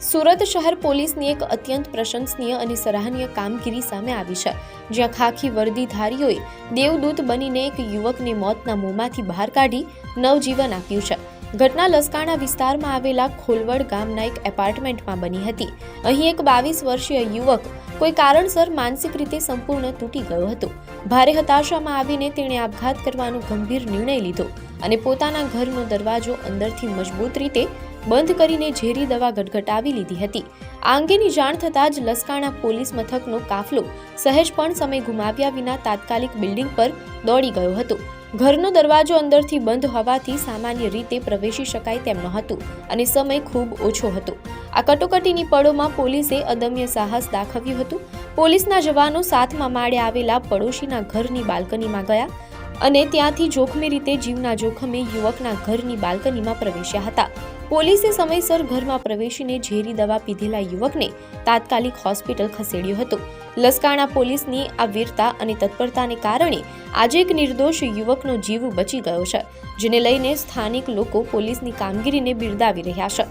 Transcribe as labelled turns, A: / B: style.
A: સુરત શહેર પોલીસની એક અત્યંત પ્રશંસનીય અને સરાહનીય કામગીરી સામે આવી છે, જ્યાં ખાખી વર્દીધારીઓએ દેવદૂત બનીને એક યુવકને મોતના મોંમાંથી બહાર કાઢી નવજીવન આપ્યું છે. ઘટના લસકાણા વિસ્તારમાં આવેલા ખોલવડ ગામના એક એપાર્ટમેન્ટમાં બની હતી. અહીં એક 22 વર્ષીય યુવક કોઈ કારણસર માનસિક રીતે સંપૂર્ણ તૂટી ગયો હતો. ભારે હતાશામાં આવીને તેણે આપઘાત કરવાનો ગંભીર નિર્ણય લીધો અને પોતાના ઘરનો દરવાજો અંદરથી મજબૂત રીતે બંધ કરીને ઝેરી દવા ગટગટાવી લીધી હતી. આ અંગેની જાણ થતાં જ લસકાણા પોલીસ મથકનો કાફલો સહેજ પણ સમય ગુમાવ્યા વિના તાત્કાલિક બિલ્ડિંગ પર દોડી ગયો હતો. ઘરનો દરવાજો અંદરથી બંધ હોવાથી સામાન્ય રીતે પ્રવેશી શકાય તેમ નહોતું અને સમય ખૂબ ઓછો હતો. આ કટોકટીની પળોમાં પોલીસે અદમ્ય સાહસ દાખવ્યું હતું. પોલીસના જવાનો 7મા માળે આવેલા પડોશીના ઘરની બાલ્કનીમાં ગયા અને ત્યાંથી જોખમી રીતે જીવના જોખમે યુવકના ઘરની બાલ્કનીમાં પ્રવેશ્યા હતા. પોલીસે સમયસર ઘરમાં પ્રવેશીને ઝેરી દવા પીધેલા યુવકને તાત્કાલિક હોસ્પિટલ ખસેડ્યો હતો. લસકાણા પોલીસની આ વીરતા અને તત્પરતાને કારણે આજે એક નિર્દોષ યુવકનો જીવ બચી ગયો છે, જેને લઈને સ્થાનિક લોકો પોલીસની કામગીરીને બિરદાવી રહ્યા છે.